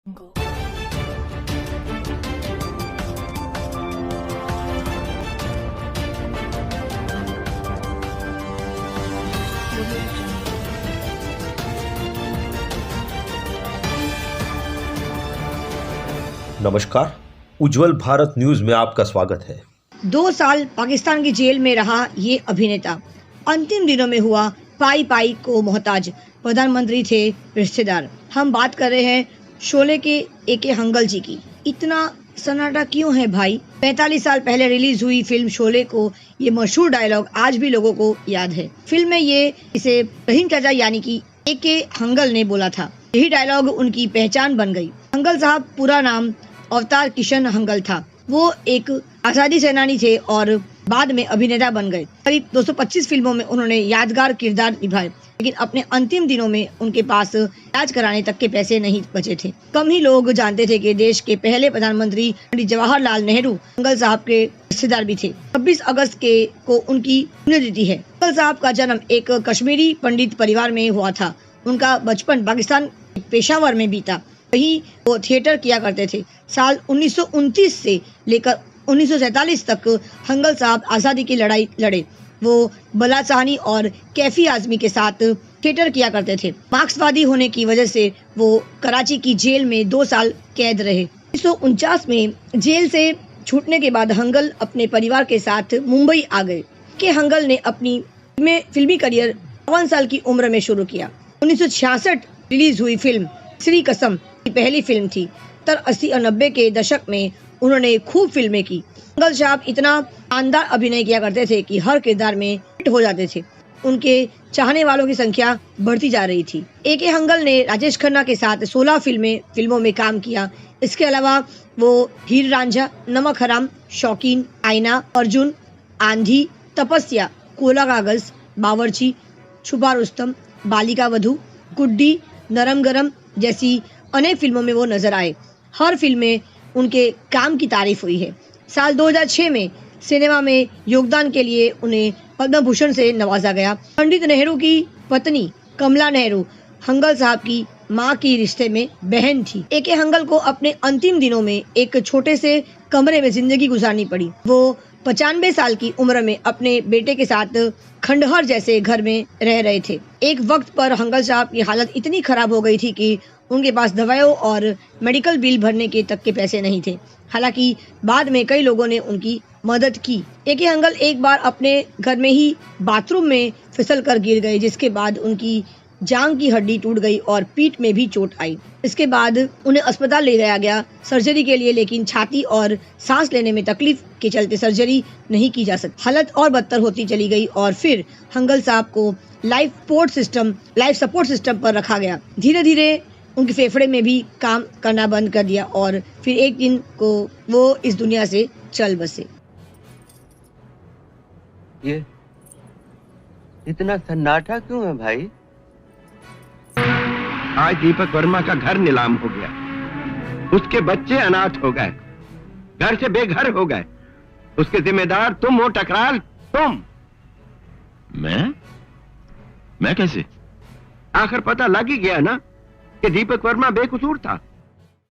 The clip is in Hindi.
नमस्कार, उज्जवल भारत न्यूज में आपका स्वागत है। 2 साल पाकिस्तान की जेल में रहा ये अभिनेता अंतिम दिनों में हुआ पाई पाई को मोहताज। प्रधानमंत्री थे रिश्तेदार। हम बात कर रहे हैं शोले के ए.के. हंगल जी की। इतना सन्नाटा क्यों है भाई? 45 साल पहले रिलीज हुई फिल्म शोले को ये मशहूर डायलॉग आज भी लोगों को याद है। फिल्म में इसे रहीम चाचा यानी कि ए.के. हंगल ने बोला था। यही डायलॉग उनकी पहचान बन गई। हंगल साहब पूरा नाम अवतार किशन हंगल था। वो एक आजादी सेनानी थे और बाद में अभिनेता बन गए। करीब 225 फिल्मों में उन्होंने यादगार किरदार निभाए, लेकिन अपने अंतिम दिनों में उनके पास इलाज कराने तक के पैसे नहीं बचे थे। कम ही लोग जानते थे कि देश के पहले प्रधानमंत्री पंडित जवाहरलाल नेहरू हंगल साहब के रिश्तेदार भी थे। 26 अगस्त को उनकी पुण्यतिथि है। हंगल साहब का जन्म एक कश्मीरी पंडित परिवार में हुआ था। उनका बचपन पाकिस्तान पेशावर में बीता। वहीं वो थिएटर किया करते थे। साल 1929 से लेकर 1947 तक हंगल साहब आज़ादी की लड़ाई लड़े। वो बला साहनी और कैफी आजमी के साथ थिएटर किया करते थे। मार्क्सवादी होने की वजह से वो कराची की जेल में 2 साल कैद रहे। 1949 में जेल से छूटने के बाद हंगल अपने परिवार के साथ मुंबई आ गए। के हंगल ने अपनी फिल्मी करियर 52 साल की उम्र में शुरू किया। 1966 रिलीज हुई फिल्म श्री कसम की पहली फिल्म थी। 80 और 90 के दशक में उन्होंने खूब फिल्में की। हंगल साहब इतना शानदार अभिनय किया करते थे कि हर किरदार में हिट हो जाते थे। उनके चाहने वालों की संख्या बढ़ती जा रही थी। ए.के. हंगल ने राजेश खन्ना के साथ 16 फिल्मों में काम किया। इसके अलावा वो हीर रांझा, नमक हराम, शौकीन, आईना, अर्जुन, आंधी, तपस्या, कोला कागज, बावर्ची, छुपा रुस्तम, बालिका वधू, गुड्डी, नरम गरम जैसी अनेक फिल्मों में वो नजर आए। हर फिल्म में उनके काम की तारीफ हुई है। साल 2006 में सिनेमा में योगदान के लिए उन्हें पद्म भूषण से नवाजा गया। पंडित नेहरू की पत्नी कमला नेहरू हंगल साहब की मां की रिश्ते में बहन थी। ए.के. हंगल को अपने अंतिम दिनों में एक छोटे से कमरे में जिंदगी गुजारनी पड़ी। वो 95 साल की उम्र में अपने बेटे के साथ खंडहर जैसे घर में रह रहे थे। एक वक्त पर हंगल साहब की हालत इतनी खराब हो गई थी कि उनके पास दवाइयों और मेडिकल बिल भरने के तक के पैसे नहीं थे। हालांकि बाद में कई लोगों ने उनकी मदद की। ए.के. हंगल एक बार अपने घर में ही बाथरूम में फिसल कर गिर गए, जिसके बाद उनकी जांघ की हड्डी टूट गई और पीठ में भी चोट आई। इसके बाद उन्हें अस्पताल ले जाया गया सर्जरी के लिए, लेकिन छाती और सांस लेने में तकलीफ के चलते सर्जरी नहीं की जा सकती। हालत और बदतर होती चली गई और फिर हंगल साहब को लाइफ सपोर्ट सिस्टम पर रखा गया। धीरे धीरे उनके फेफड़े में भी काम करना बंद कर दिया और फिर एक दिन को वो इस दुनिया से चल बसे। ये इतना सन्नाटा क्यों है भाई? आज दीपक वर्मा का घर नीलाम हो गया। उसके बच्चे अनाथ हो गए, घर से बेघर हो गए। उसके जिम्मेदार तुम हो टकराल, तुम। मैं कैसे? आखिर पता लग ही गया ना कि दीपक वर्मा बेकसूर था।